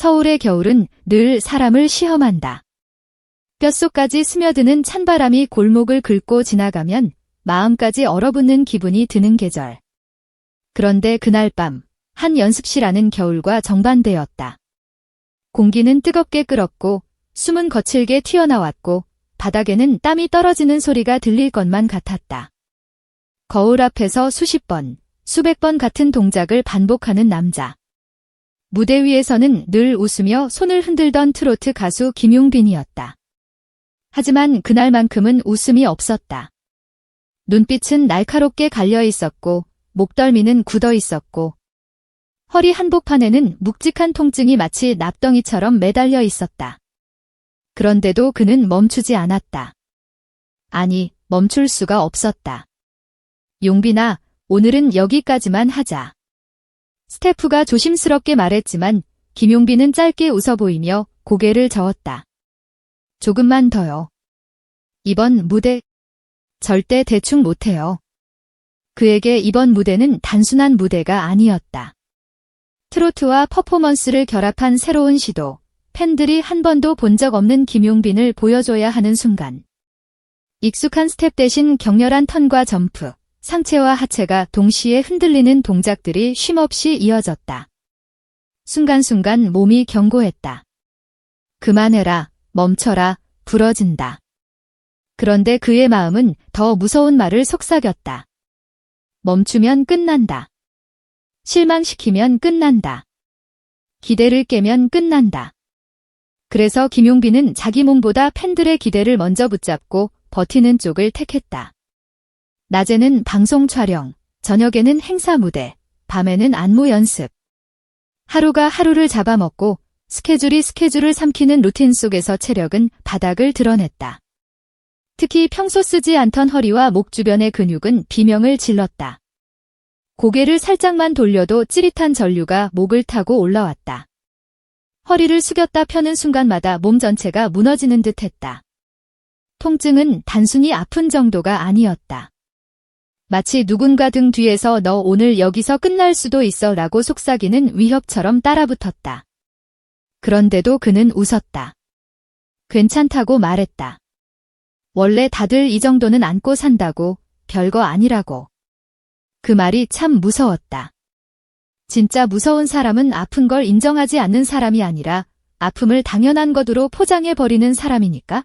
서울의 겨울은 늘 사람을 시험한다. 뼛속까지 스며드는 찬바람이 골목을 긁고 지나가면 마음까지 얼어붙는 기분이 드는 계절. 그런데 그날 밤, 한 연습실 안은 겨울과 정반대였다. 공기는 뜨겁게 끓었고, 숨은 거칠게 튀어나왔고, 바닥에는 땀이 떨어지는 소리가 들릴 것만 같았다. 거울 앞에서 수십 번, 수백 번 같은 동작을 반복하는 남자. 무대 위에서는 늘 웃으며 손을 흔들던 트로트 가수 김용빈이었다. 하지만 그날만큼은 웃음이 없었다. 눈빛은 날카롭게 갈려 있었고, 목덜미는 굳어 있었고, 허리 한복판에는 묵직한 통증이 마치 납덩이처럼 매달려 있었다. 그런데도 그는 멈추지 않았다. 아니, 멈출 수가 없었다. 용빈아, 오늘은 여기까지만 하자. 스태프가 조심스럽게 말했지만 김용빈은 짧게 웃어 보이며 고개를 저었다. 조금만 더요. 이번 무대 절대 대충 못해요. 그에게 이번 무대는 단순한 무대가 아니었다. 트로트와 퍼포먼스를 결합한 새로운 시도, 팬들이 한 번도 본 적 없는 김용빈을 보여줘야 하는 순간. 익숙한 스텝 대신 격렬한 턴과 점프, 상체와 하체가 동시에 흔들리는 동작들이 쉼없이 이어졌다. 순간순간 몸이 경고했다. 그만해라, 멈춰라, 부러진다. 그런데 그의 마음은 더 무서운 말을 속삭였다. 멈추면 끝난다. 실망시키면 끝난다. 기대를 깨면 끝난다. 그래서 김용빈은 자기 몸보다 팬들의 기대를 먼저 붙잡고 버티는 쪽을 택했다. 낮에는 방송 촬영, 저녁에는 행사 무대, 밤에는 안무 연습. 하루가 하루를 잡아먹고 스케줄이 스케줄을 삼키는 루틴 속에서 체력은 바닥을 드러냈다. 특히 평소 쓰지 않던 허리와 목 주변의 근육은 비명을 질렀다. 고개를 살짝만 돌려도 찌릿한 전류가 목을 타고 올라왔다. 허리를 숙였다 펴는 순간마다 몸 전체가 무너지는 듯 했다. 통증은 단순히 아픈 정도가 아니었다. 마치 누군가 등 뒤에서 너 오늘 여기서 끝날 수도 있어 라고 속삭이는 위협처럼 따라붙었다. 그런데도 그는 웃었다. 괜찮다고 말했다. 원래 다들 이 정도는 안고 산다고, 별거 아니라고. 그 말이 참 무서웠다. 진짜 무서운 사람은 아픈 걸 인정하지 않는 사람이 아니라 아픔을 당연한 것으로 포장해버리는 사람이니까.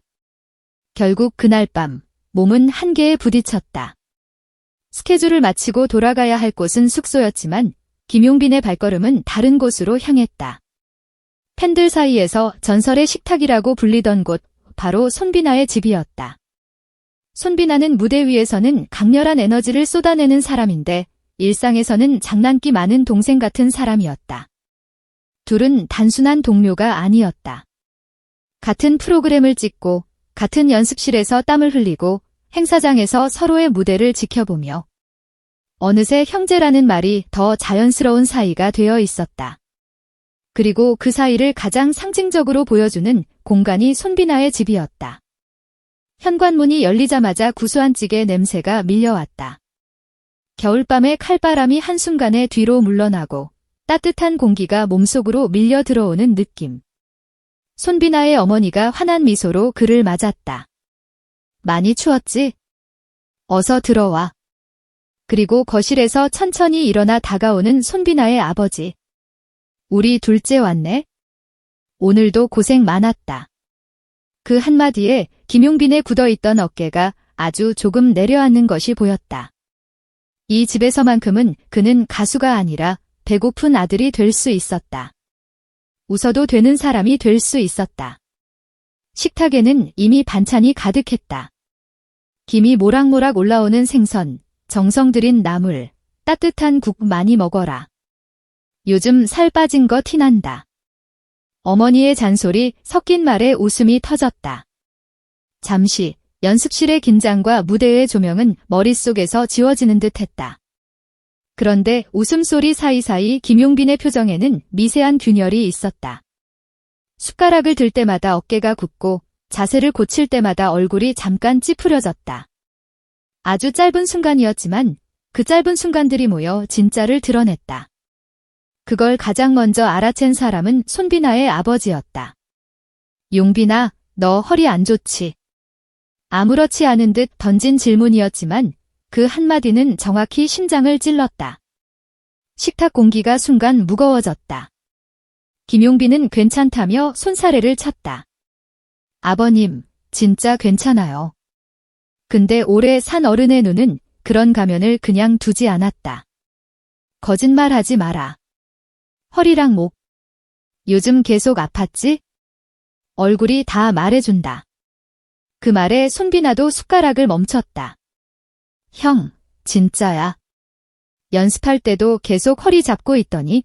결국 그날 밤 몸은 한계에 부딪혔다. 스케줄을 마치고 돌아가야 할 곳은 숙소였지만 김용빈의 발걸음은 다른 곳으로 향했다. 팬들 사이에서 전설의 식탁이라고 불리던 곳, 바로 손비나의 집이었다. 손비나는 무대 위에서는 강렬한 에너지를 쏟아내는 사람인데 일상에서는 장난기 많은 동생 같은 사람이었다. 둘은 단순한 동료가 아니었다. 같은 프로그램을 찍고 같은 연습실에서 땀을 흘리고 행사장에서 서로의 무대를 지켜보며 어느새 형제라는 말이 더 자연스러운 사이가 되어 있었다. 그리고 그 사이를 가장 상징적으로 보여주는 공간이 손비나의 집이었다. 현관문이 열리자마자 구수한 찌개 냄새가 밀려왔다. 겨울밤의 칼바람이 한순간에 뒤로 물러나고 따뜻한 공기가 몸속으로 밀려 들어오는 느낌. 손비나의 어머니가 환한 미소로 그를 맞았다. 많이 추웠지? 어서 들어와. 그리고 거실에서 천천히 일어나 다가오는 손비나의 아버지. 우리 둘째 왔네? 오늘도 고생 많았다. 그 한마디에 김용빈의 굳어있던 어깨가 아주 조금 내려앉는 것이 보였다. 이 집에서만큼은 그는 가수가 아니라 배고픈 아들이 될 수 있었다. 웃어도 되는 사람이 될 수 있었다. 식탁에는 이미 반찬이 가득했다. 김이 모락모락 올라오는 생선, 정성 들인 나물, 따뜻한 국 많이 먹어라. 요즘 살 빠진 거 티난다. 어머니의 잔소리 섞인 말에 웃음이 터졌다. 잠시 연습실의 긴장과 무대의 조명은 머릿속에서 지워지는 듯 했다. 그런데 웃음소리 사이사이 김용빈의 표정에는 미세한 균열이 있었다. 숟가락을 들 때마다 어깨가 굽고 자세를 고칠 때마다 얼굴이 잠깐 찌푸려졌다. 아주 짧은 순간이었지만 그 짧은 순간들이 모여 진짜를 드러냈다. 그걸 가장 먼저 알아챈 사람은 손비나의 아버지였다. 용빈아, 너 허리 안 좋지? 아무렇지 않은 듯 던진 질문이었지만 그 한마디는 정확히 심장을 찔렀다. 식탁 공기가 순간 무거워졌다. 김용빈은 괜찮다며 손사래를 쳤다. 아버님, 진짜 괜찮아요. 근데 오래 산 어른의 눈은 그런 가면을 그냥 두지 않았다. 거짓말하지 마라. 허리랑 목. 요즘 계속 아팠지? 얼굴이 다 말해준다. 그 말에 손비나도 숟가락을 멈췄다. 형, 진짜야. 연습할 때도 계속 허리 잡고 있더니.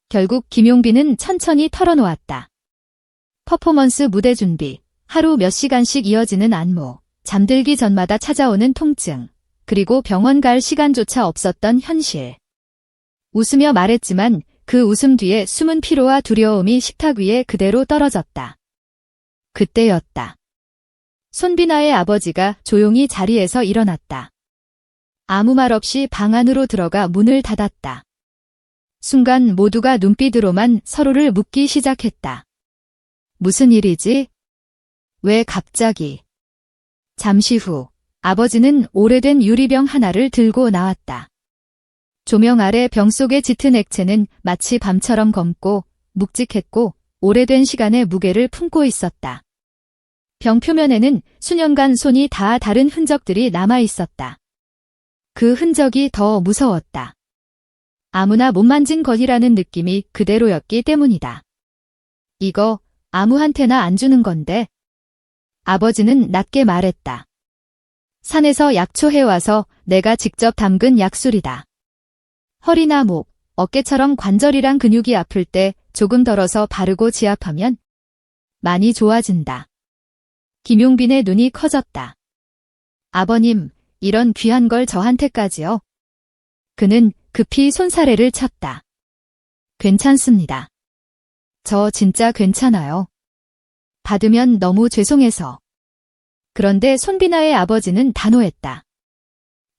결국 김용빈은 천천히 털어놓았다. 퍼포먼스 무대 준비, 하루 몇 시간씩 이어지는 안무, 잠들기 전마다 찾아오는 통증, 그리고 병원 갈 시간조차 없었던 현실. 웃으며 말했지만 그 웃음 뒤에 숨은 피로와 두려움이 식탁 위에 그대로 떨어졌다. 그때였다. 손비나의 아버지가 조용히 자리에서 일어났다. 아무 말 없이 방 안으로 들어가 문을 닫았다. 순간 모두가 눈빛으로만 서로를 묻기 시작했다. 무슨 일이지? 왜 갑자기? 잠시 후 아버지는 오래된 유리병 하나를 들고 나왔다. 조명 아래 병 속의 짙은 액체는 마치 밤처럼 검고 묵직했고 오래된 시간의 무게를 품고 있었다. 병 표면에는 수년간 손이 다 다른 흔적들이 남아 있었다. 그 흔적이 더 무서웠다. 아무나 못 만진 것이라는 느낌이 그대로였기 때문이다. 이거 아무한테나 안 주는 건데. 아버지는 낮게 말했다. 산에서 약초해와서 내가 직접 담근 약술이다. 허리나 목, 어깨처럼 관절이랑 근육이 아플 때 조금 덜어서 바르고 지압하면 많이 좋아진다. 김용빈의 눈이 커졌다. 아버님, 이런 귀한 걸 저한테까지요? 그는 급히 손사래를 쳤다. 괜찮습니다. 저 진짜 괜찮아요. 받으면 너무 죄송해서. 그런데 손비나의 아버지는 단호했다.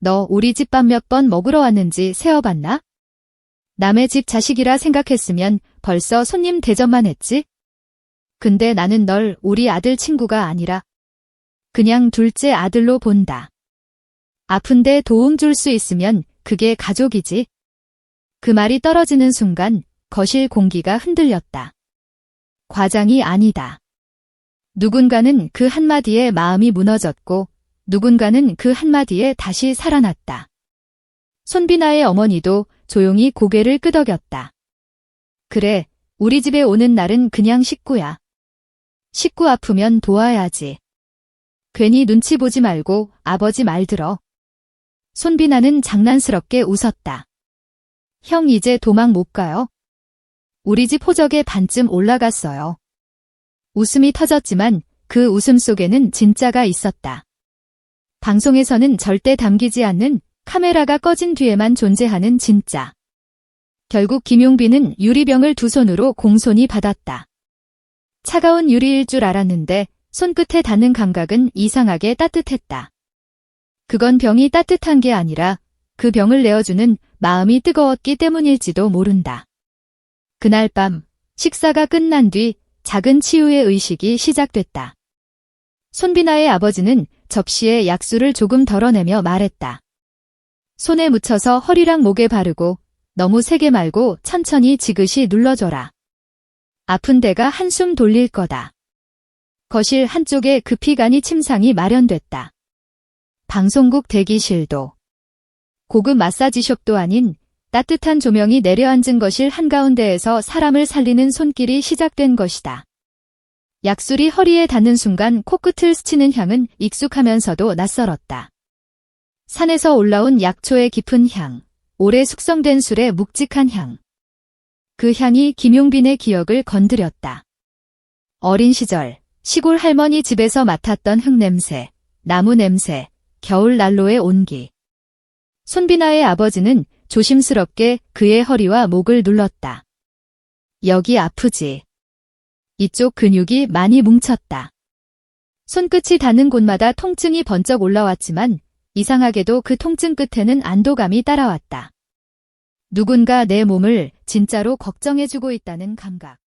너 우리 집 밥 몇 번 먹으러 왔는지 세어봤나? 남의 집 자식이라 생각했으면 벌써 손님 대접만 했지? 근데 나는 널 우리 아들 친구가 아니라 그냥 둘째 아들로 본다. 아픈데 도움 줄 수 있으면 그게 가족이지. 그 말이 떨어지는 순간 거실 공기가 흔들렸다. 과장이 아니다. 누군가는 그 한마디에 마음이 무너졌고 누군가는 그 한마디에 다시 살아났다. 손비나의 어머니도 조용히 고개를 끄덕였다. 그래, 우리 집에 오는 날은 그냥 식구야. 식구 아프면 도와야지. 괜히 눈치 보지 말고 아버지 말 들어. 손비나는 장난스럽게 웃었다. 형 이제 도망 못 가요? 우리 집 호적에 반쯤 올라갔어요. 웃음이 터졌지만 그 웃음 속에는 진짜가 있었다. 방송에서는 절대 담기지 않는 카메라가 꺼진 뒤에만 존재하는 진짜. 결국 김용빈은 유리병을 두 손으로 공손히 받았다. 차가운 유리일 줄 알았는데 손끝에 닿는 감각은 이상하게 따뜻했다. 그건 병이 따뜻한 게 아니라 그 병을 내어주는 마음이 뜨거웠기 때문일지도 모른다. 그날 밤 식사가 끝난 뒤 작은 치유의 의식이 시작됐다. 손비나의 아버지는 접시에 약수를 조금 덜어내며 말했다. 손에 묻혀서 허리랑 목에 바르고 너무 세게 말고 천천히 지그시 눌러줘라. 아픈 데가 한숨 돌릴 거다. 거실 한쪽에 급히 간이 침상이 마련됐다. 방송국 대기실도 고급 마사지숍도 아닌 따뜻한 조명이 내려앉은 거실 한가운데에서 사람을 살리는 손길이 시작된 것이다. 약술이 허리에 닿는 순간 코끝을 스치는 향은 익숙하면서도 낯설었다. 산에서 올라온 약초의 깊은 향, 오래 숙성된 술의 묵직한 향. 그 향이 김용빈의 기억을 건드렸다. 어린 시절 시골 할머니 집에서 맡았던 흙냄새, 나무 냄새, 겨울 난로의 온기. 손비나의 아버지는 조심스럽게 그의 허리와 목을 눌렀다. 여기 아프지? 이쪽 근육이 많이 뭉쳤다. 손끝이 닿는 곳마다 통증이 번쩍 올라왔지만 이상하게도 그 통증 끝에는 안도감이 따라왔다. 누군가 내 몸을 진짜로 걱정해주고 있다는 감각.